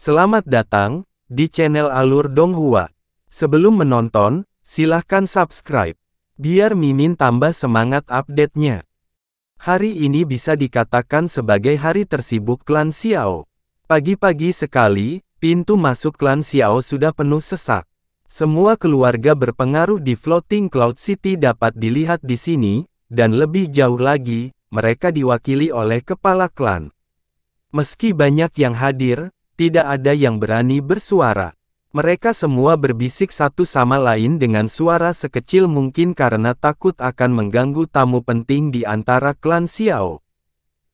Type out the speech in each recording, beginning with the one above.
Selamat datang di channel Alur Donghua. Sebelum menonton, silahkan subscribe, biar Mimin tambah semangat update-nya. Hari ini bisa dikatakan sebagai hari tersibuk klan Xiao. Pagi-pagi sekali, pintu masuk klan Xiao sudah penuh sesak. Semua keluarga berpengaruh di Floating Cloud City dapat dilihat di sini, dan lebih jauh lagi, mereka diwakili oleh kepala klan. Meski banyak yang hadir, tidak ada yang berani bersuara. Mereka semua berbisik satu sama lain dengan suara sekecil mungkin karena takut akan mengganggu tamu penting di antara klan Xiao.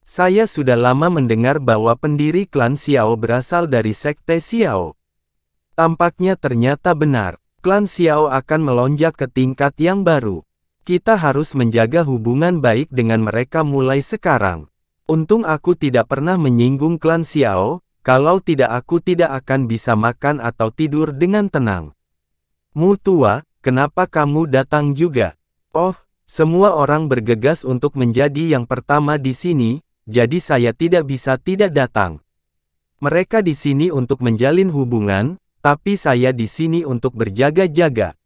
Saya sudah lama mendengar bahwa pendiri klan Xiao berasal dari sekte Xiao. Tampaknya ternyata benar, klan Xiao akan melonjak ke tingkat yang baru. Kita harus menjaga hubungan baik dengan mereka mulai sekarang. Untung aku tidak pernah menyinggung klan Xiao, kalau tidak aku tidak akan bisa makan atau tidur dengan tenang. Mu tua, kenapa kamu datang juga? Oh, semua orang bergegas untuk menjadi yang pertama di sini, jadi saya tidak bisa tidak datang. Mereka di sini untuk menjalin hubungan, tapi saya di sini untuk berjaga-jaga.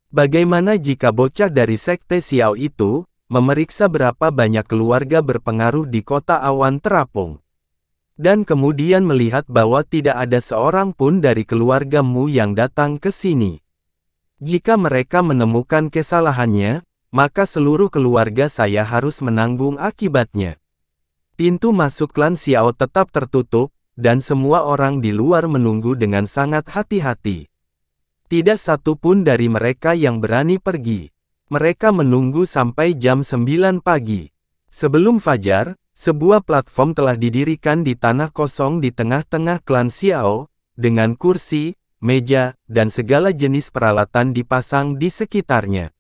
Bagaimana jika bocah dari sekte Xiao itu memeriksa berapa banyak keluarga berpengaruh di kota awan terapung, dan kemudian melihat bahwa tidak ada seorang pun dari keluargamu yang datang ke sini? Jika mereka menemukan kesalahannya, maka seluruh keluarga saya harus menanggung akibatnya. Pintu masuk klan Xiao tetap tertutup, dan semua orang di luar menunggu dengan sangat hati-hati. Tidak satu pun dari mereka yang berani pergi. Mereka menunggu sampai jam 9 pagi. Sebelum fajar, sebuah platform telah didirikan di tanah kosong di tengah-tengah klan Xiao, dengan kursi, meja, dan segala jenis peralatan dipasang di sekitarnya.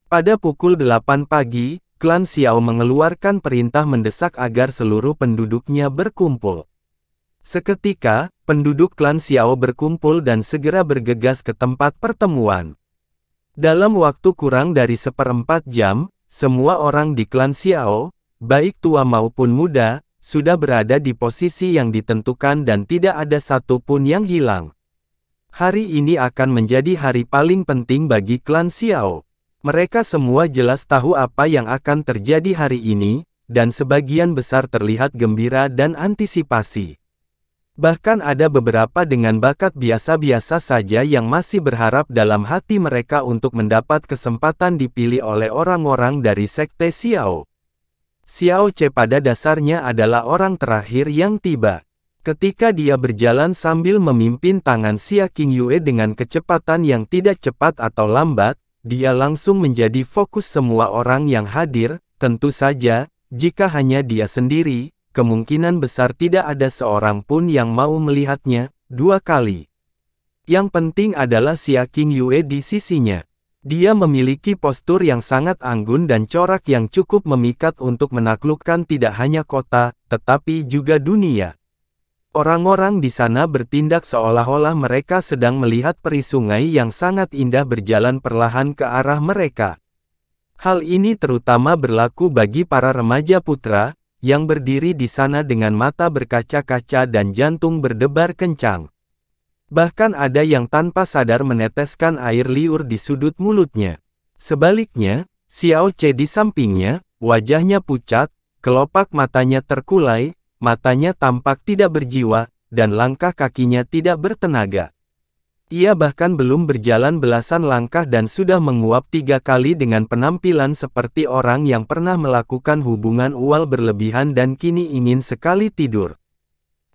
Pada pukul 8 pagi, klan Xiao mengeluarkan perintah mendesak agar seluruh penduduknya berkumpul. Seketika, penduduk klan Xiao berkumpul dan segera bergegas ke tempat pertemuan. Dalam waktu kurang dari 1/4 jam, semua orang di klan Xiao, baik tua maupun muda, sudah berada di posisi yang ditentukan dan tidak ada satupun yang hilang. Hari ini akan menjadi hari paling penting bagi klan Xiao. Mereka semua jelas tahu apa yang akan terjadi hari ini, dan sebagian besar terlihat gembira dan antisipasi. Bahkan ada beberapa dengan bakat biasa-biasa saja yang masih berharap dalam hati mereka untuk mendapat kesempatan dipilih oleh orang-orang dari sekte Xiao. Xiao Ce pada dasarnya adalah orang terakhir yang tiba. Ketika dia berjalan sambil memimpin tangan Xia Qingyue dengan kecepatan yang tidak cepat atau lambat, dia langsung menjadi fokus semua orang yang hadir. Tentu saja, jika hanya dia sendiri, kemungkinan besar tidak ada seorang pun yang mau melihatnya dua kali. Yang penting adalah Xia Qingyue di sisinya. Dia memiliki postur yang sangat anggun dan corak yang cukup memikat untuk menaklukkan tidak hanya kota, tetapi juga dunia. Orang-orang di sana bertindak seolah-olah mereka sedang melihat peri sungai yang sangat indah berjalan perlahan ke arah mereka. Hal ini terutama berlaku bagi para remaja putra, yang berdiri di sana dengan mata berkaca-kaca dan jantung berdebar kencang. Bahkan ada yang tanpa sadar meneteskan air liur di sudut mulutnya. Sebaliknya, Xiao Ce di sampingnya, wajahnya pucat, kelopak matanya terkulai, matanya tampak tidak berjiwa, dan langkah kakinya tidak bertenaga. Ia bahkan belum berjalan belasan langkah dan sudah menguap 3 kali dengan penampilan seperti orang yang pernah melakukan hubungan ual berlebihan dan kini ingin sekali tidur.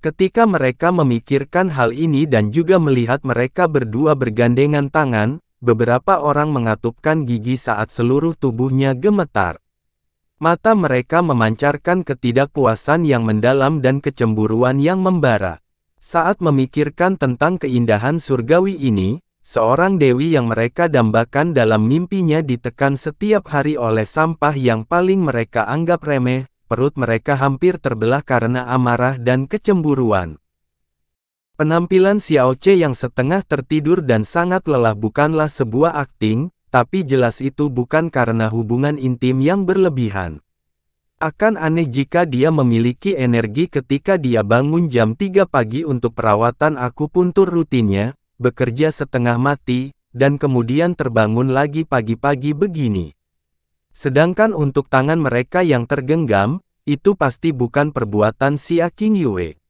Ketika mereka memikirkan hal ini dan juga melihat mereka berdua bergandengan tangan, beberapa orang mengatupkan gigi saat seluruh tubuhnya gemetar. Mata mereka memancarkan ketidakpuasan yang mendalam dan kecemburuan yang membara. Saat memikirkan tentang keindahan surgawi ini, seorang dewi yang mereka dambakan dalam mimpinya ditekan setiap hari oleh sampah yang paling mereka anggap remeh, perut mereka hampir terbelah karena amarah dan kecemburuan. Penampilan Xiao Ce yang setengah tertidur dan sangat lelah bukanlah sebuah akting, tapi jelas itu bukan karena hubungan intim yang berlebihan. Akan aneh jika dia memiliki energi ketika dia bangun jam 3 pagi untuk perawatan akupuntur rutinnya, bekerja setengah mati, dan kemudian terbangun lagi pagi-pagi begini. Sedangkan untuk tangan mereka yang tergenggam, itu pasti bukan perbuatan Xia Qingyue.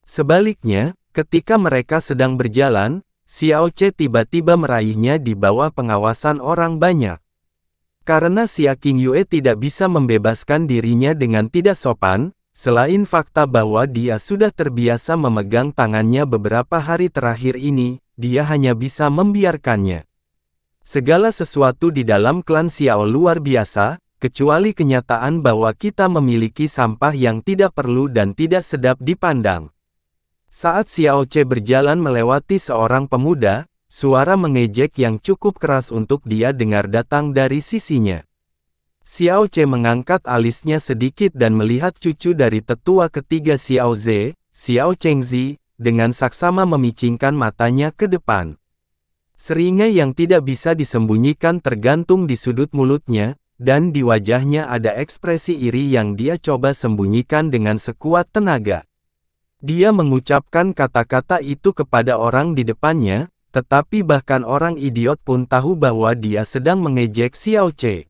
Sebaliknya, ketika mereka sedang berjalan, Xiao Ce tiba-tiba meraihnya di bawah pengawasan orang banyak. Karena Xia Qingyue tidak bisa membebaskan dirinya dengan tidak sopan, selain fakta bahwa dia sudah terbiasa memegang tangannya beberapa hari terakhir ini, dia hanya bisa membiarkannya. Segala sesuatu di dalam klan Xiao luar biasa, kecuali kenyataan bahwa kita memiliki sampah yang tidak perlu dan tidak sedap dipandang. Saat Xiao Ce berjalan melewati seorang pemuda, suara mengejek yang cukup keras untuk dia dengar datang dari sisinya. Xiao Ce mengangkat alisnya sedikit dan melihat cucu dari tetua ketiga Xiao Ze, Xiao Chengzi, dengan saksama memicingkan matanya ke depan. Seringai yang tidak bisa disembunyikan tergantung di sudut mulutnya, dan di wajahnya ada ekspresi iri yang dia coba sembunyikan dengan sekuat tenaga. Dia mengucapkan kata-kata itu kepada orang di depannya, tetapi bahkan orang idiot pun tahu bahwa dia sedang mengejek Xiao Ce.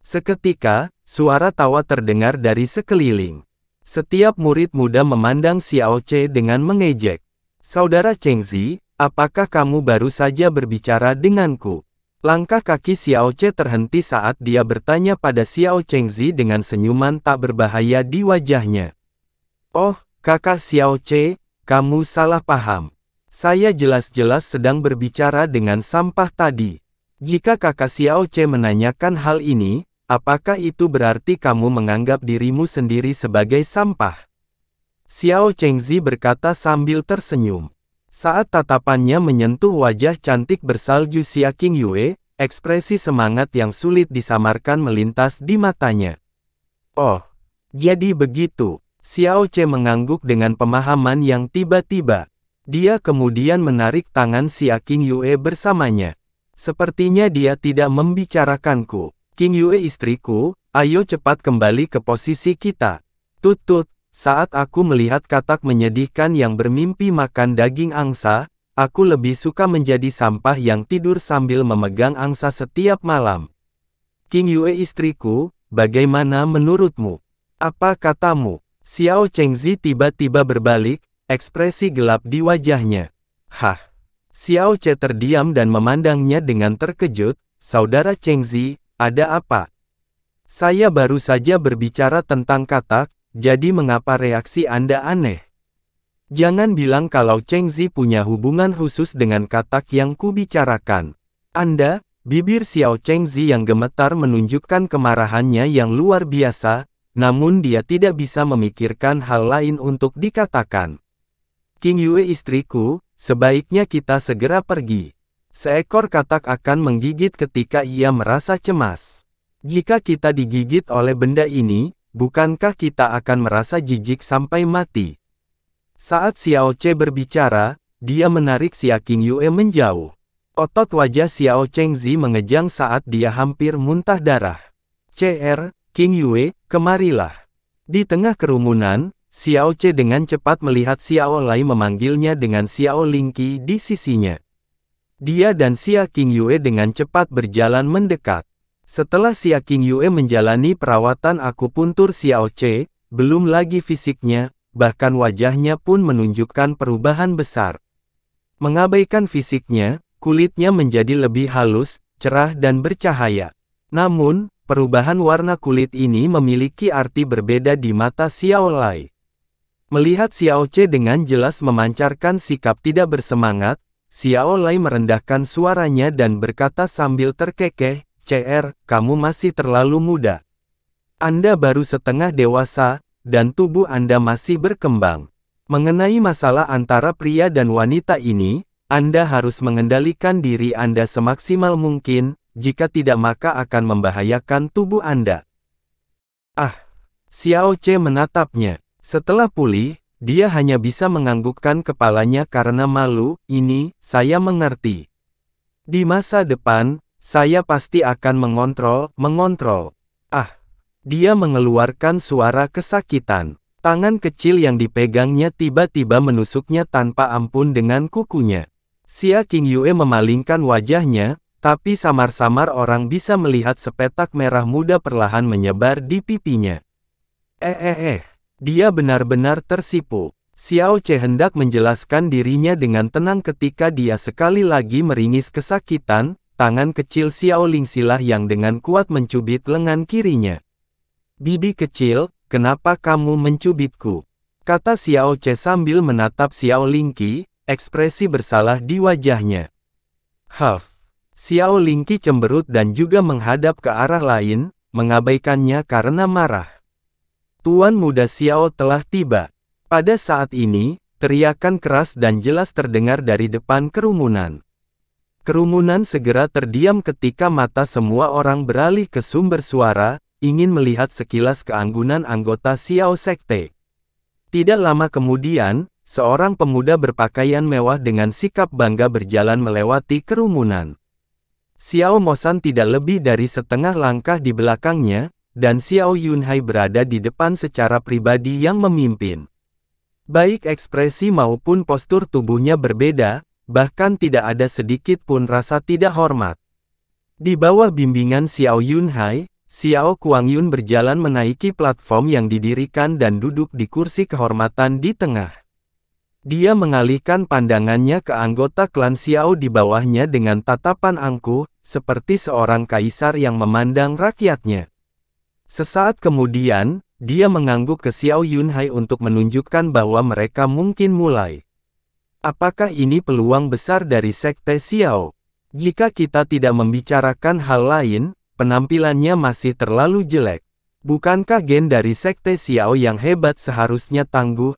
Seketika, suara tawa terdengar dari sekeliling. Setiap murid muda memandang Xiao Ce dengan mengejek. "Saudara Chengzi, apakah kamu baru saja berbicara denganku?" Langkah kaki Xiao Ce terhenti saat dia bertanya pada Xiao Chengzi dengan senyuman tak berbahaya di wajahnya. "Oh, Kakak Xiao Ce, kamu salah paham. Saya jelas-jelas sedang berbicara dengan sampah tadi. Jika Kakak Xiao Ce menanyakan hal ini, apakah itu berarti kamu menganggap dirimu sendiri sebagai sampah?" Xiao Chengzi berkata sambil tersenyum. Saat tatapannya menyentuh wajah cantik bersalju Xia Qingyue, ekspresi semangat yang sulit disamarkan melintas di matanya. "Oh, jadi begitu." Xiao Ce mengangguk dengan pemahaman yang tiba-tiba. Dia kemudian menarik tangan Xia Qingyue bersamanya. "Sepertinya dia tidak membicarakanku. Qingyue istriku, ayo cepat kembali ke posisi kita." "Tut-tut, saat aku melihat katak menyedihkan yang bermimpi makan daging angsa, aku lebih suka menjadi sampah yang tidur sambil memegang angsa setiap malam. Qingyue istriku, bagaimana menurutmu? Apa katamu?" Xiao Chengzi tiba-tiba berbalik, ekspresi gelap di wajahnya. "Hah?" Xiao Ce terdiam dan memandangnya dengan terkejut. "Saudara Chengzi, ada apa?" "Saya baru saja berbicara tentang katak, jadi mengapa reaksi Anda aneh? Jangan bilang kalau Chengzi punya hubungan khusus dengan katak yang kubicarakan. Anda..." Bibir Xiao Chengzi yang gemetar menunjukkan kemarahannya yang luar biasa, namun dia tidak bisa memikirkan hal lain untuk dikatakan. "Qingyue istriku, sebaiknya kita segera pergi. Seekor katak akan menggigit ketika ia merasa cemas. Jika kita digigit oleh benda ini, bukankah kita akan merasa jijik sampai mati?" Saat Xiao Ce berbicara, dia menarik Xia Qingyue menjauh. Otot wajah Xiao Chengzi mengejang saat dia hampir muntah darah. "Cr. Qingyue, kemarilah." Di tengah kerumunan, Xiao Ce dengan cepat melihat Xiao Lai memanggilnya dengan Xiao Lingqi di sisinya. Dia dan Xia Qingyue dengan cepat berjalan mendekat. Setelah Xia Qingyue menjalani perawatan akupuntur Xiao Ce, belum lagi fisiknya, bahkan wajahnya pun menunjukkan perubahan besar. Mengabaikan fisiknya, kulitnya menjadi lebih halus, cerah dan bercahaya. Namun, perubahan warna kulit ini memiliki arti berbeda di mata Xiao Lai. Melihat Xiao Ce dengan jelas memancarkan sikap tidak bersemangat, Xiao Lai merendahkan suaranya dan berkata sambil terkekeh, "Cr, kamu masih terlalu muda. Anda baru setengah dewasa, dan tubuh Anda masih berkembang. Mengenai masalah antara pria dan wanita ini, Anda harus mengendalikan diri Anda semaksimal mungkin, jika tidak maka akan membahayakan tubuh Anda." "Ah!" Xiao Ce menatapnya. Setelah pulih, dia hanya bisa menganggukkan kepalanya karena malu. "Ini, saya mengerti. Di masa depan, saya pasti akan mengontrol. Ah, Dia mengeluarkan suara kesakitan. Tangan kecil yang dipegangnya tiba-tiba menusuknya tanpa ampun dengan kukunya. Xia Qingyue memalingkan wajahnya, tapi samar-samar orang bisa melihat sepetak merah muda perlahan menyebar di pipinya. Dia benar-benar tersipu. Xiao Ce hendak menjelaskan dirinya dengan tenang ketika dia sekali lagi meringis kesakitan, tangan kecil Xiao Lingxilah yang dengan kuat mencubit lengan kirinya. "Bibi kecil, kenapa kamu mencubitku?" kata Xiao Ce sambil menatap Xiao Lingqi, ekspresi bersalah di wajahnya. Xiao Lingqi cemberut dan juga menghadap ke arah lain, mengabaikannya karena marah. Tuan muda Xiao telah tiba. Pada saat ini, teriakan keras dan jelas terdengar dari depan kerumunan. Kerumunan segera terdiam ketika mata semua orang beralih ke sumber suara, ingin melihat sekilas keanggunan anggota Xiao Sekte. Tidak lama kemudian, seorang pemuda berpakaian mewah dengan sikap bangga berjalan melewati kerumunan. Xiao Mosan tidak lebih dari setengah langkah di belakangnya, dan Xiao Yunhai berada di depan secara pribadi yang memimpin. Baik ekspresi maupun postur tubuhnya berbeda, bahkan tidak ada sedikit pun rasa tidak hormat. Di bawah bimbingan Xiao Yunhai, Xiao Kuangyun berjalan menaiki platform yang didirikan dan duduk di kursi kehormatan di tengah. Dia mengalihkan pandangannya ke anggota klan Xiao di bawahnya dengan tatapan angkuh, seperti seorang kaisar yang memandang rakyatnya. Sesaat kemudian, dia mengangguk ke Xiao Yunhai untuk menunjukkan bahwa mereka mungkin mulai. Apakah ini peluang besar dari Sekte Xiao? Jika kita tidak membicarakan hal lain, penampilannya masih terlalu jelek. Bukankah gen dari Sekte Xiao yang hebat seharusnya tangguh?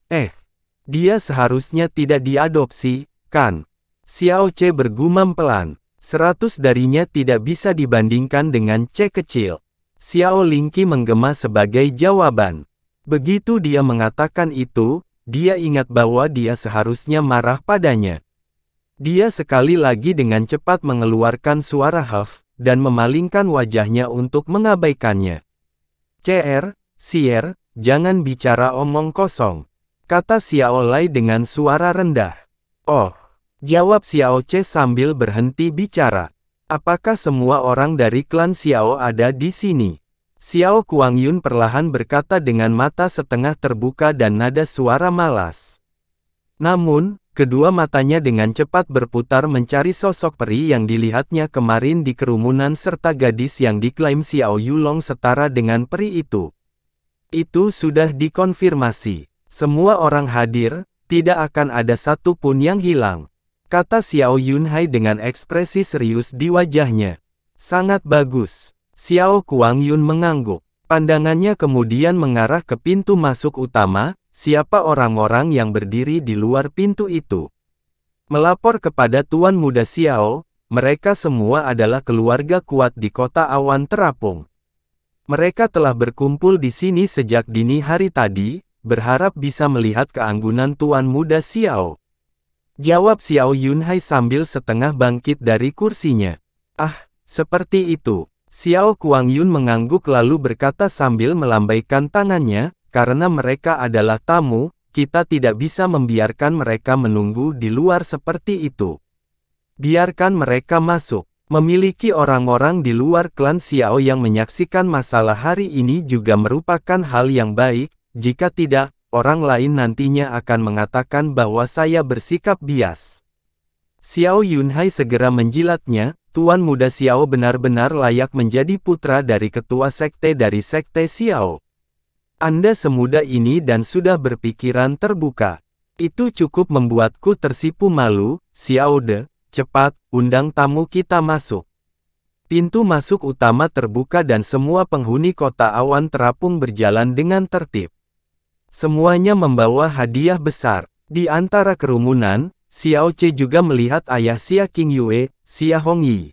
Dia seharusnya tidak diadopsi, kan? Xiao Ce bergumam pelan. 100 darinya tidak bisa dibandingkan dengan C kecil. Xiao Lingqi menggema sebagai jawaban. Begitu dia mengatakan itu, dia ingat bahwa dia seharusnya marah padanya. Dia sekali lagi dengan cepat mengeluarkan suara huff, dan memalingkan wajahnya untuk mengabaikannya. Sier, jangan bicara omong kosong, kata Xiao Lai dengan suara rendah. Oh, jawab Xiao Ce sambil berhenti bicara. Apakah semua orang dari klan Xiao ada di sini? Xiao Kuangyun perlahan berkata dengan mata setengah terbuka dan nada suara malas. Namun, kedua matanya dengan cepat berputar mencari sosok peri yang dilihatnya kemarin di kerumunan serta gadis yang diklaim Xiao Yulong setara dengan peri itu. Itu sudah dikonfirmasi. Semua orang hadir, tidak akan ada satu pun yang hilang, kata Xiao Yunhai dengan ekspresi serius di wajahnya. Sangat bagus. Xiao Kuangyun mengangguk. Pandangannya kemudian mengarah ke pintu masuk utama. Siapa orang-orang yang berdiri di luar pintu itu? Melapor kepada Tuan Muda Xiao, mereka semua adalah keluarga kuat di kota awan terapung. Mereka telah berkumpul di sini sejak dini hari tadi, berharap bisa melihat keanggunan Tuan Muda Xiao. Jawab Xiao Yunhai sambil setengah bangkit dari kursinya. Seperti itu. Xiao Kuangyun mengangguk lalu berkata sambil melambaikan tangannya, karena mereka adalah tamu, kita tidak bisa membiarkan mereka menunggu di luar seperti itu. Biarkan mereka masuk. Memiliki orang-orang di luar klan Xiao yang menyaksikan masalah hari ini juga merupakan hal yang baik, jika tidak, orang lain nantinya akan mengatakan bahwa saya bersikap bias. Xiao Yunhai segera menjilatnya, Tuan Muda Xiao benar-benar layak menjadi putra dari ketua sekte dari Sekte Xiao. Anda semuda ini dan sudah berpikiran terbuka. Itu cukup membuatku tersipu malu. Xiao De, cepat, undang tamu kita masuk. Pintu masuk utama terbuka dan semua penghuni kota awan terapung berjalan dengan tertib. Semuanya membawa hadiah besar. Di antara kerumunan, Xiao Ce juga melihat ayah Xia Qingyue, Xia Hongyi.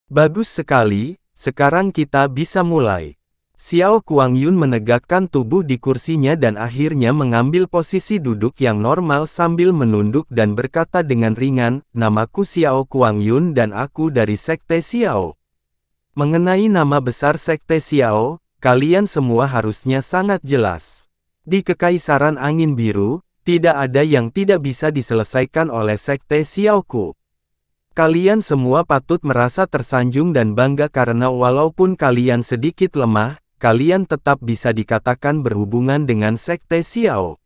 Bagus sekali, sekarang kita bisa mulai. Xiao Kuangyun menegakkan tubuh di kursinya dan akhirnya mengambil posisi duduk yang normal sambil menunduk dan berkata dengan ringan, namaku Xiao Kuangyun dan aku dari Sekte Xiao. Mengenai nama besar Sekte Xiao, kalian semua harusnya sangat jelas. Di Kekaisaran Angin Biru, tidak ada yang tidak bisa diselesaikan oleh Sekte Xiaoku. Kalian semua patut merasa tersanjung dan bangga karena walaupun kalian sedikit lemah, kalian tetap bisa dikatakan berhubungan dengan Sekte Xiao.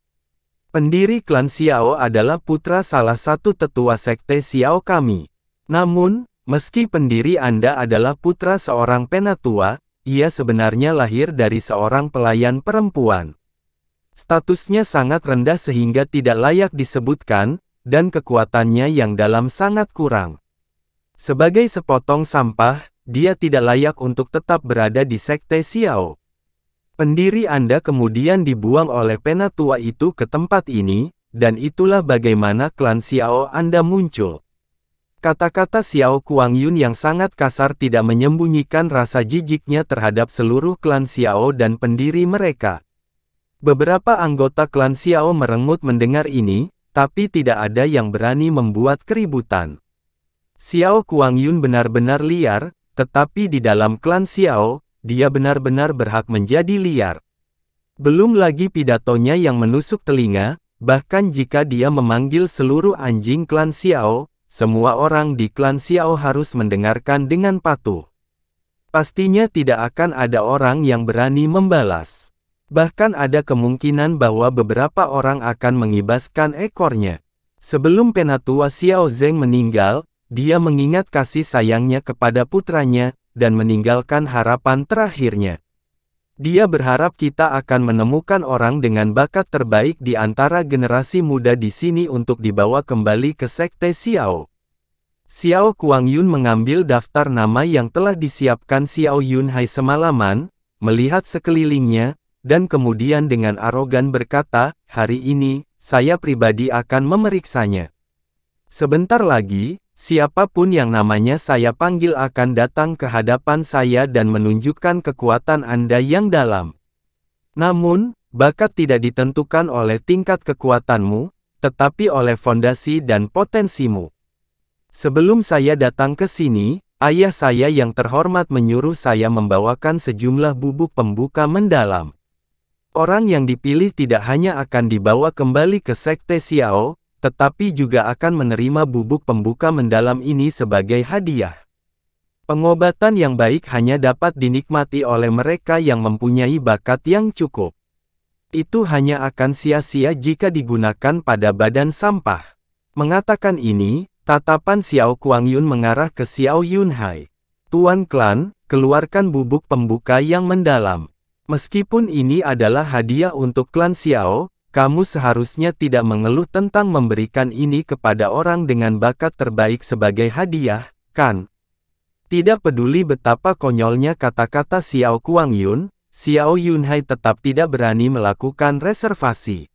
Pendiri klan Xiao adalah putra salah satu tetua Sekte Xiao kami. Namun, meski pendiri Anda adalah putra seorang penatua, ia sebenarnya lahir dari seorang pelayan perempuan. Statusnya sangat rendah sehingga tidak layak disebutkan, dan kekuatannya yang dalam sangat kurang. Sebagai sepotong sampah, dia tidak layak untuk tetap berada di Sekte Xiao. Pendiri Anda kemudian dibuang oleh penatua itu ke tempat ini, dan itulah bagaimana klan Xiao Anda muncul. Kata-kata Xiao Kuangyun yang sangat kasar tidak menyembunyikan rasa jijiknya terhadap seluruh klan Xiao dan pendiri mereka. Beberapa anggota klan Xiao merengut mendengar ini, tapi tidak ada yang berani membuat keributan. Xiao Kuangyun benar-benar liar, tetapi di dalam klan Xiao, dia benar-benar berhak menjadi liar. Belum lagi pidatonya yang menusuk telinga, bahkan jika dia memanggil seluruh anjing klan Xiao, semua orang di klan Xiao harus mendengarkan dengan patuh. Pastinya tidak akan ada orang yang berani membalas. Bahkan ada kemungkinan bahwa beberapa orang akan mengibaskan ekornya. Sebelum penatua Xiao Zeng meninggal, dia mengingat kasih sayangnya kepada putranya, dan meninggalkan harapan terakhirnya. Dia berharap kita akan menemukan orang dengan bakat terbaik di antara generasi muda di sini untuk dibawa kembali ke Sekte Xiao. Xiao Kuangyun mengambil daftar nama yang telah disiapkan Xiao Yunhai semalaman, melihat sekelilingnya, dan kemudian dengan arogan berkata, hari ini, saya pribadi akan memeriksanya. Sebentar lagi, siapapun yang namanya saya panggil akan datang ke hadapan saya dan menunjukkan kekuatan Anda yang dalam. Namun, bakat tidak ditentukan oleh tingkat kekuatanmu, tetapi oleh fondasi dan potensimu. Sebelum saya datang ke sini, ayah saya yang terhormat menyuruh saya membawakan sejumlah bubuk pembuka mendalam. Orang yang dipilih tidak hanya akan dibawa kembali ke Sekte Xiao, tetapi juga akan menerima bubuk pembuka mendalam ini sebagai hadiah. Pengobatan yang baik hanya dapat dinikmati oleh mereka yang mempunyai bakat yang cukup. Itu hanya akan sia-sia jika digunakan pada badan sampah. Mengatakan ini, tatapan Xiao Kuangyun mengarah ke Xiao Yunhai. Tuan klan, keluarkan bubuk pembuka yang mendalam. Meskipun ini adalah hadiah untuk klan Xiao, kamu seharusnya tidak mengeluh tentang memberikan ini kepada orang dengan bakat terbaik sebagai hadiah, kan? Tidak peduli betapa konyolnya kata-kata Xiao Kuangyun, Xiao Yunhai tetap tidak berani melakukan reservasi.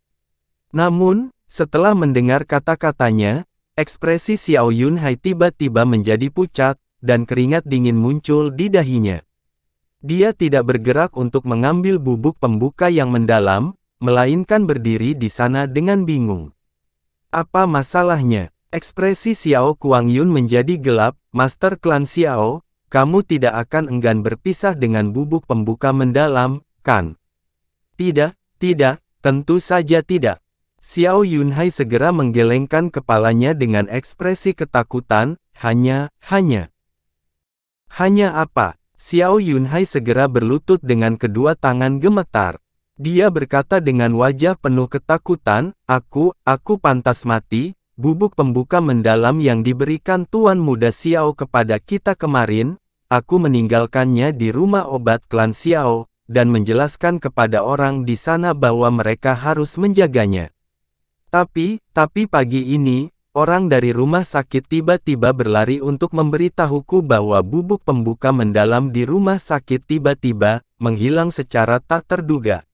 Namun, setelah mendengar kata-katanya, ekspresi Xiao Yunhai tiba-tiba menjadi pucat, dan keringat dingin muncul di dahinya. Dia tidak bergerak untuk mengambil bubuk pembuka yang mendalam, melainkan berdiri di sana dengan bingung. Apa masalahnya? Ekspresi Xiao Kuangyun menjadi gelap. Master klan Xiao, kamu tidak akan enggan berpisah dengan bubuk pembuka mendalam, kan? Tidak, tentu saja tidak. Xiao Yunhai segera menggelengkan kepalanya dengan ekspresi ketakutan. Hanya apa? Xiao Yunhai segera berlutut dengan kedua tangan gemetar. Dia berkata dengan wajah penuh ketakutan, aku pantas mati. Bubuk pembuka mendalam yang diberikan Tuan Muda Xiao kepada kita kemarin, aku meninggalkannya di rumah obat klan Xiao, dan menjelaskan kepada orang di sana bahwa mereka harus menjaganya. Tapi pagi ini, orang dari rumah sakit tiba-tiba berlari untuk memberitahuku bahwa bubuk pembuka mendalam di rumah sakit tiba-tiba menghilang secara tak terduga.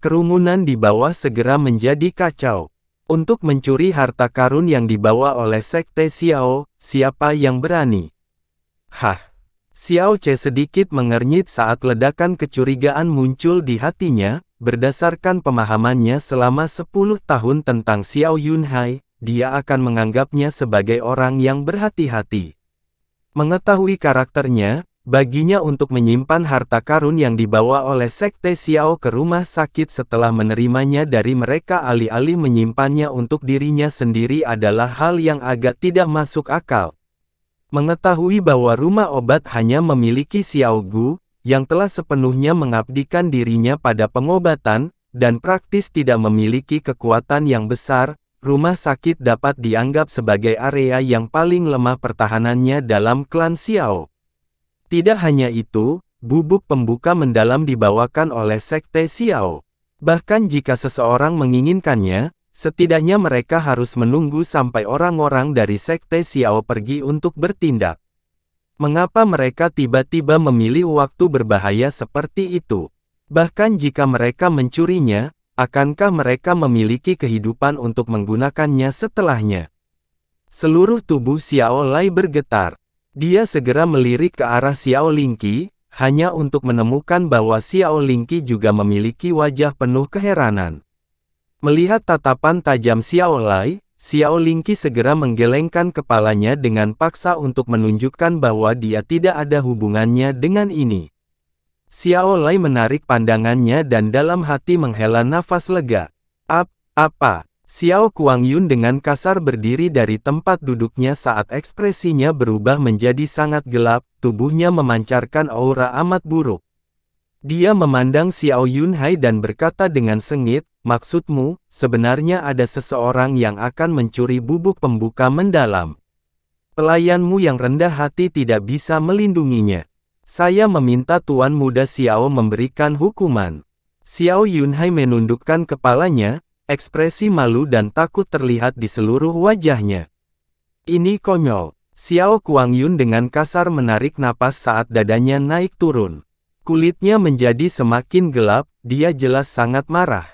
Kerumunan di bawah segera menjadi kacau. Untuk mencuri harta karun yang dibawa oleh Sekte Xiao, siapa yang berani? Xiao Ce sedikit mengernyit saat ledakan kecurigaan muncul di hatinya, berdasarkan pemahamannya selama 10 tahun tentang Xiao Yunhai. Dia akan menganggapnya sebagai orang yang berhati-hati. Mengetahui karakternya, baginya untuk menyimpan harta karun yang dibawa oleh Sekte Xiao ke rumah sakit setelah menerimanya dari mereka alih-alih menyimpannya untuk dirinya sendiri adalah hal yang agak tidak masuk akal. Mengetahui bahwa rumah obat hanya memiliki Xiao Gu, yang telah sepenuhnya mengabdikan dirinya pada pengobatan, dan praktis tidak memiliki kekuatan yang besar, rumah sakit dapat dianggap sebagai area yang paling lemah pertahanannya dalam klan Xiao. Tidak hanya itu, bubuk pembuka mendalam dibawakan oleh Sekte Xiao. Bahkan jika seseorang menginginkannya, setidaknya mereka harus menunggu sampai orang-orang dari Sekte Xiao pergi untuk bertindak. Mengapa mereka tiba-tiba memilih waktu berbahaya seperti itu? Bahkan jika mereka mencurinya, akankah mereka memiliki kehidupan untuk menggunakannya setelahnya? Seluruh tubuh Xiao Lai bergetar. Dia segera melirik ke arah Xiao Lingqi, hanya untuk menemukan bahwa Xiao Lingqi juga memiliki wajah penuh keheranan. Melihat tatapan tajam Xiao Lai, Xiao Lingqi segera menggelengkan kepalanya dengan paksa untuk menunjukkan bahwa dia tidak ada hubungannya dengan ini. Xiao Lai menarik pandangannya dan dalam hati menghela nafas lega. Apa? Xiao Kuangyun dengan kasar berdiri dari tempat duduknya saat ekspresinya berubah menjadi sangat gelap, tubuhnya memancarkan aura amat buruk. Dia memandang Xiao Yunhai dan berkata dengan sengit, "Maksudmu, sebenarnya ada seseorang yang akan mencuri bubuk pembuka mendalam. Pelayanmu yang rendah hati tidak bisa melindunginya. Saya meminta Tuan Muda Xiao memberikan hukuman." Xiao Yunhai menundukkan kepalanya. Ekspresi malu dan takut terlihat di seluruh wajahnya. Ini konyol. Xiao Kuangyun dengan kasar menarik napas saat dadanya naik turun. Kulitnya menjadi semakin gelap, dia jelas sangat marah.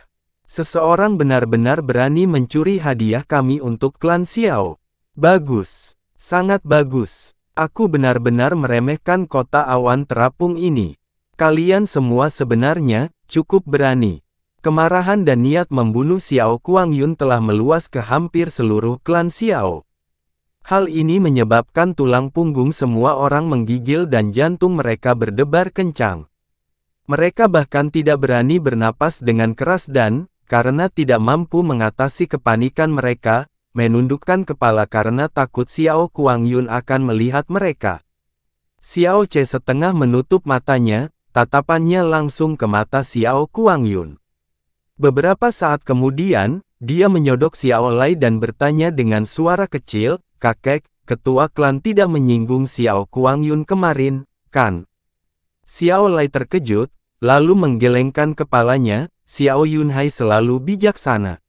Seseorang benar-benar berani mencuri hadiah kami untuk klan Xiao. Bagus. Sangat bagus. Aku benar-benar meremehkan kota awan terapung ini. Kalian semua sebenarnya cukup berani. Kemarahan dan niat membunuh Xiao Kuangyun telah meluas ke hampir seluruh klan Xiao. Hal ini menyebabkan tulang punggung semua orang menggigil dan jantung mereka berdebar kencang. Mereka bahkan tidak berani bernapas dengan keras dan, karena tidak mampu mengatasi kepanikan mereka, menundukkan kepala karena takut Xiao Kuangyun akan melihat mereka. Xiao Ce setengah menutup matanya, tatapannya langsung ke mata Xiao Kuangyun. Beberapa saat kemudian, dia menyodok Xiao Lai dan bertanya dengan suara kecil, "Kakek, ketua klan tidak menyinggung Xiao Kuangyun kemarin, kan?" Xiao Lai terkejut, lalu menggelengkan kepalanya. Xiao Yunhai selalu bijaksana.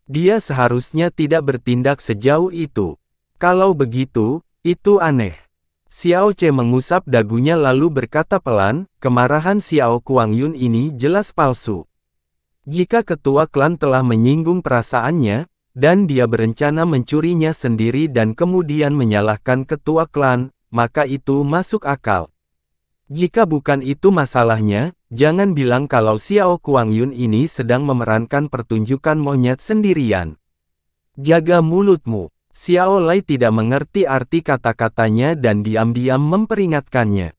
Dia seharusnya tidak bertindak sejauh itu. Kalau begitu, itu aneh. Xiao Ce mengusap dagunya lalu berkata pelan, "Kemarahan Xiao Kuangyun ini jelas palsu. Jika ketua klan telah menyinggung perasaannya, dan dia berencana mencurinya sendiri dan kemudian menyalahkan ketua klan, maka itu masuk akal. Jika bukan itu masalahnya, jangan bilang kalau Xiao Kuangyun ini sedang memerankan pertunjukan monyet sendirian. Jaga mulutmu." Xiao Lai tidak mengerti arti kata-katanya dan diam-diam memperingatkannya.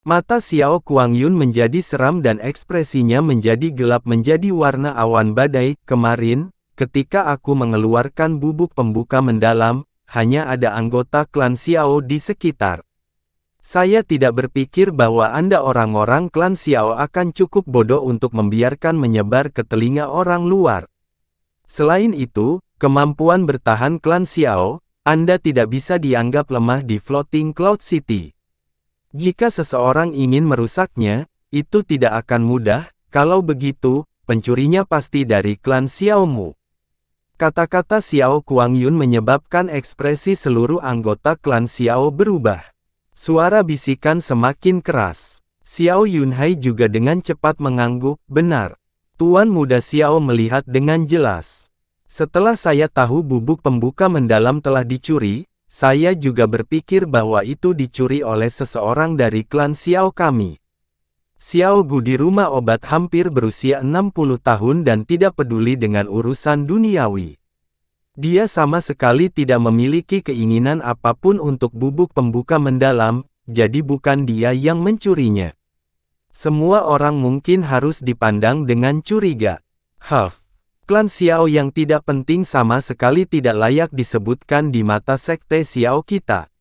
Mata Xiao Kuangyun menjadi seram dan ekspresinya menjadi gelap menjadi warna awan badai. "Kemarin, ketika aku mengeluarkan bubuk pembuka mendalam, hanya ada anggota klan Xiao di sekitar. Saya tidak berpikir bahwa Anda orang-orang klan Xiao akan cukup bodoh untuk membiarkan menyebar ke telinga orang luar. Selain itu, kemampuan bertahan klan Xiao, Anda tidak bisa dianggap lemah di Floating Cloud City. Jika seseorang ingin merusaknya, itu tidak akan mudah. Kalau begitu, pencurinya pasti dari klan Xiaomu." Kata-kata Xiao Kuangyun menyebabkan ekspresi seluruh anggota klan Xiao berubah. Suara bisikan semakin keras. Xiao Yunhai juga dengan cepat mengangguk, "Benar. Tuan Muda Xiao melihat dengan jelas. Setelah saya tahu bubuk pembuka mendalam telah dicuri, saya juga berpikir bahwa itu dicuri oleh seseorang dari klan Xiao kami." Xiao Gu di rumah obat hampir berusia 60 tahun dan tidak peduli dengan urusan duniawi. Dia sama sekali tidak memiliki keinginan apapun untuk bubuk pembuka mendalam, jadi bukan dia yang mencurinya. Semua orang mungkin harus dipandang dengan curiga. Klan Xiao yang tidak penting sama sekali tidak layak disebutkan di mata sekte Xiao kita.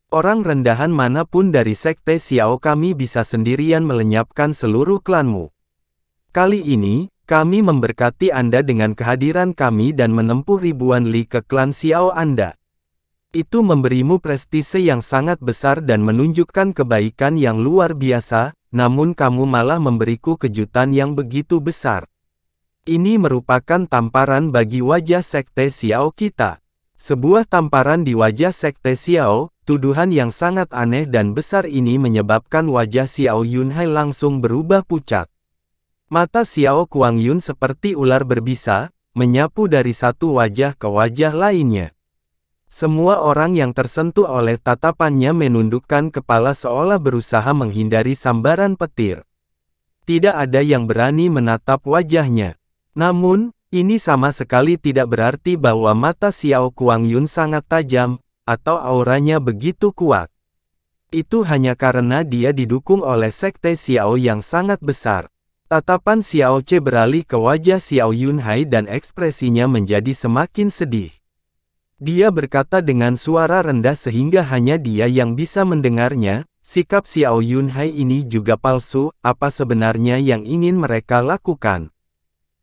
Orang rendahan manapun dari sekte Xiao kami bisa sendirian melenyapkan seluruh klanmu. Kali ini, kami memberkati Anda dengan kehadiran kami dan menempuh ribuan li ke klan Xiao Anda. Itu memberimu prestise yang sangat besar dan menunjukkan kebaikan yang luar biasa, namun kamu malah memberiku kejutan yang begitu besar. Ini merupakan tamparan bagi wajah sekte Xiao kita. Sebuah tamparan di wajah sekte Xiao, tuduhan yang sangat aneh dan besar ini menyebabkan wajah Xiao Yunhai langsung berubah pucat. Mata Xiao Kuangyun seperti ular berbisa, menyapu dari satu wajah ke wajah lainnya. Semua orang yang tersentuh oleh tatapannya menundukkan kepala seolah berusaha menghindari sambaran petir. Tidak ada yang berani menatap wajahnya. Namun, ini sama sekali tidak berarti bahwa mata Xiao Kuangyun sangat tajam, atau auranya begitu kuat. Itu hanya karena dia didukung oleh sekte Xiao yang sangat besar. Tatapan Xiao Ce beralih ke wajah Xiao Yunhai dan ekspresinya menjadi semakin sedih. Dia berkata dengan suara rendah sehingga hanya dia yang bisa mendengarnya, sikap Xiao Yunhai ini juga palsu, apa sebenarnya yang ingin mereka lakukan?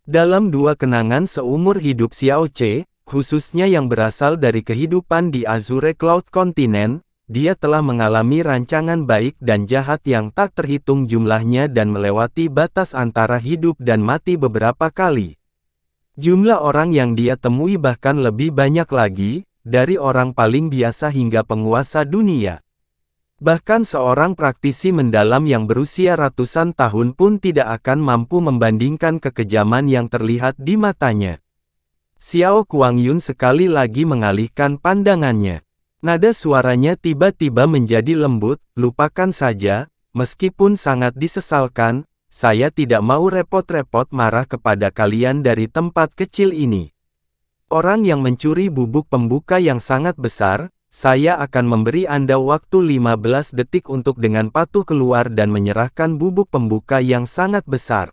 Dalam dua kenangan seumur hidup Xiao Ce, khususnya yang berasal dari kehidupan di Azure Cloud Continent, dia telah mengalami rancangan baik dan jahat yang tak terhitung jumlahnya dan melewati batas antara hidup dan mati beberapa kali. Jumlah orang yang dia temui bahkan lebih banyak lagi, dari orang paling biasa hingga penguasa dunia. Bahkan seorang praktisi mendalam yang berusia ratusan tahun pun tidak akan mampu membandingkan kekejaman yang terlihat di matanya. Xiao Kuangyun sekali lagi mengalihkan pandangannya. Nada suaranya tiba-tiba menjadi lembut, lupakan saja, meskipun sangat disesalkan, saya tidak mau repot-repot marah kepada kalian dari tempat kecil ini. Orang yang mencuri bubuk pembuka yang sangat besar, saya akan memberi Anda waktu 15 detik untuk dengan patuh keluar dan menyerahkan bubuk pembuka yang sangat besar.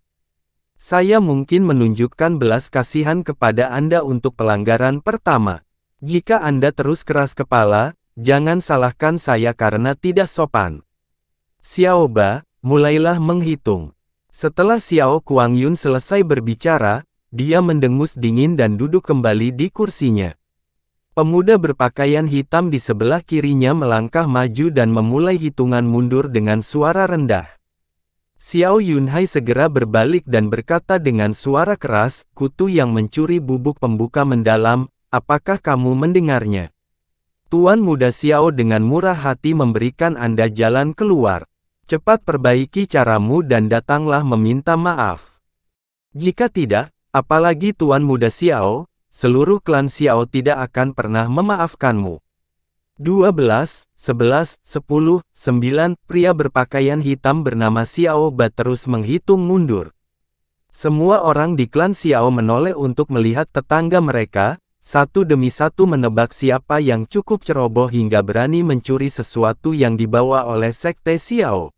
Saya mungkin menunjukkan belas kasihan kepada Anda untuk pelanggaran pertama. Jika Anda terus keras kepala, jangan salahkan saya karena tidak sopan. Xiao Ba, mulailah menghitung. Setelah Xiao Kuangyun selesai berbicara, dia mendengus dingin dan duduk kembali di kursinya. Pemuda berpakaian hitam di sebelah kirinya melangkah maju dan memulai hitungan mundur dengan suara rendah. Xiao Yunhai segera berbalik dan berkata dengan suara keras, "Kutu yang mencuri bubuk pembuka mendalam, apakah kamu mendengarnya? Tuan Muda Xiao dengan murah hati memberikan Anda jalan keluar. Cepat perbaiki caramu dan datanglah meminta maaf. Jika tidak, apalagi Tuan Muda Xiao, seluruh klan Xiao tidak akan pernah memaafkanmu." 12, 11, 10, 9, pria berpakaian hitam bernama Xiao Ba terus menghitung mundur. Semua orang di klan Xiao menoleh untuk melihat tetangga mereka, satu demi satu menebak siapa yang cukup ceroboh hingga berani mencuri sesuatu yang dibawa oleh sekte Xiao.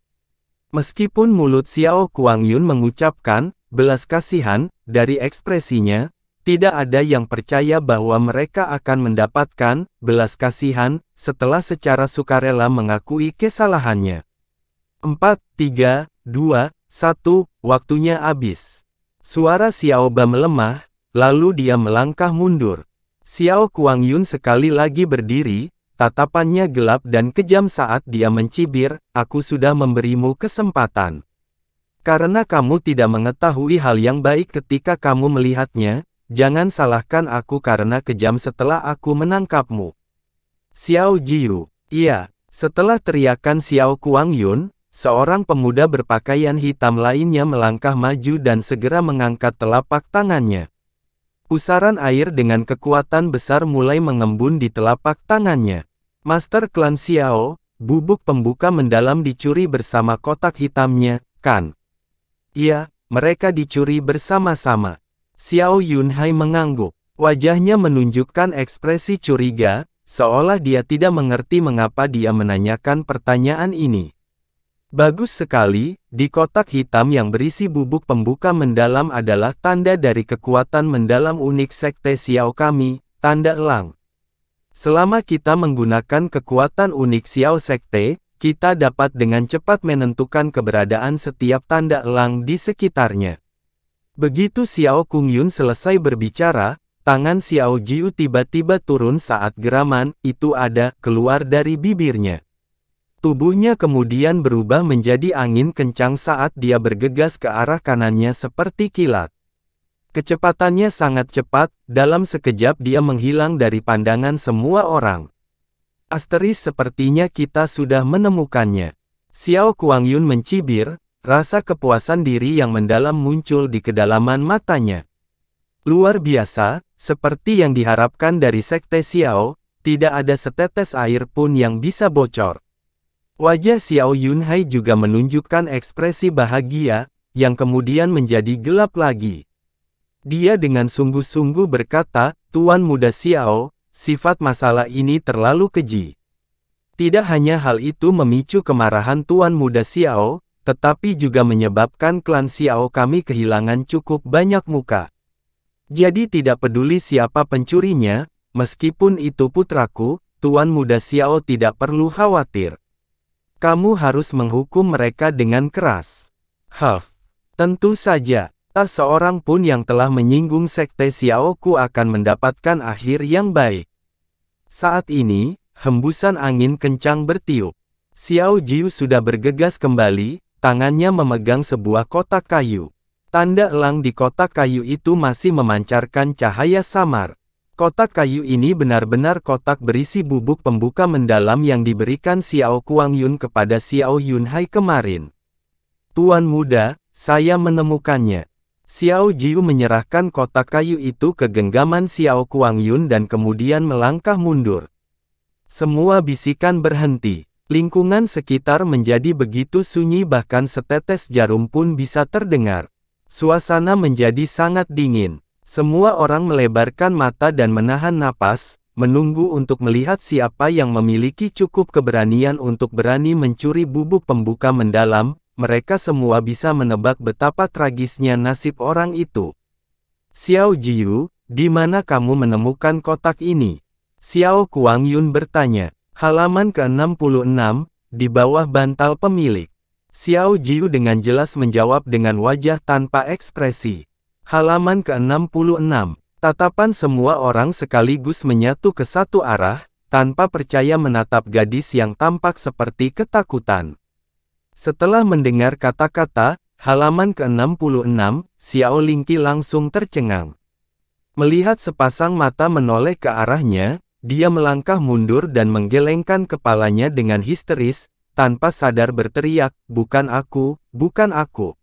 Meskipun mulut Xiao Kuangyun mengucapkan belas kasihan, dari ekspresinya, tidak ada yang percaya bahwa mereka akan mendapatkan belas kasihan setelah secara sukarela mengakui kesalahannya. 4, 3, 2, 1, waktunya habis. Suara Xiao Ba melemah, lalu dia melangkah mundur. Xiao Kuangyun sekali lagi berdiri, tatapannya gelap dan kejam saat dia mencibir, "Aku sudah memberimu kesempatan. Karena kamu tidak mengetahui hal yang baik ketika kamu melihatnya, jangan salahkan aku karena kejam setelah aku menangkapmu." Xiao Jiu. Iya, setelah teriakan Xiao Kuangyun, seorang pemuda berpakaian hitam lainnya melangkah maju dan segera mengangkat telapak tangannya. Pusaran air dengan kekuatan besar mulai mengembun di telapak tangannya. Master klan Xiao, bubuk pembuka mendalam dicuri bersama kotak hitamnya, kan? Iya, mereka dicuri bersama-sama. Xiao Yunhai mengangguk. Wajahnya menunjukkan ekspresi curiga, seolah dia tidak mengerti mengapa dia menanyakan pertanyaan ini. Bagus sekali, di kotak hitam yang berisi bubuk pembuka mendalam adalah tanda dari kekuatan mendalam unik sekte Xiao kami, tanda elang. Selama kita menggunakan kekuatan unik Xiao sekte, kita dapat dengan cepat menentukan keberadaan setiap tanda elang di sekitarnya. Begitu Xiao Kungyun selesai berbicara, tangan Xiao Jiu tiba-tiba turun saat geraman itu ada keluar dari bibirnya. Tubuhnya kemudian berubah menjadi angin kencang saat dia bergegas ke arah kanannya seperti kilat. Kecepatannya sangat cepat, dalam sekejap dia menghilang dari pandangan semua orang. Sepertinya kita sudah menemukannya. Xiao Kuangyun mencibir, rasa kepuasan diri yang mendalam muncul di kedalaman matanya. Luar biasa, seperti yang diharapkan dari sekte Xiao, tidak ada setetes air pun yang bisa bocor. Wajah Xiao Yunhai juga menunjukkan ekspresi bahagia, yang kemudian menjadi gelap lagi. Dia dengan sungguh-sungguh berkata, "Tuan Muda Xiao, sifat masalah ini terlalu keji." Tidak hanya hal itu memicu kemarahan Tuan Muda Xiao, tetapi juga menyebabkan klan Xiao kami kehilangan cukup banyak muka. Jadi tidak peduli siapa pencurinya, meskipun itu putraku, Tuan Muda Xiao tidak perlu khawatir. Kamu harus menghukum mereka dengan keras. Tentu saja. Tak seorang pun yang telah menyinggung sekte Xiao Ku akan mendapatkan akhir yang baik. Saat ini, hembusan angin kencang bertiup. Xiao Jiu sudah bergegas kembali, tangannya memegang sebuah kotak kayu. Tanda elang di kotak kayu itu masih memancarkan cahaya samar. Kotak kayu ini benar-benar kotak berisi bubuk pembuka mendalam yang diberikan Xiao Kuangyun kepada Xiao Yunhai kemarin. Tuan Muda, saya menemukannya. Xiao Jiu menyerahkan kotak kayu itu ke genggaman Xiao Kuangyun dan kemudian melangkah mundur. Semua bisikan berhenti. Lingkungan sekitar menjadi begitu sunyi bahkan setetes jarum pun bisa terdengar. Suasana menjadi sangat dingin. Semua orang melebarkan mata dan menahan napas, menunggu untuk melihat siapa yang memiliki cukup keberanian untuk berani mencuri bubuk pembuka mendalam. Mereka semua bisa menebak betapa tragisnya nasib orang itu. Xiao Jiu, di mana kamu menemukan kotak ini? Xiao Kuangyun bertanya. Halaman ke-66, di bawah bantal pemilik. Xiao Jiu dengan jelas menjawab dengan wajah tanpa ekspresi. Halaman ke-66, tatapan semua orang sekaligus menyatu ke satu arah, tanpa percaya menatap gadis yang tampak seperti ketakutan. Setelah mendengar kata-kata, halaman ke-66, Xiao Lingqi langsung tercengang. Melihat sepasang mata menoleh ke arahnya, dia melangkah mundur dan menggelengkan kepalanya dengan histeris, tanpa sadar berteriak, "Bukan aku, bukan aku."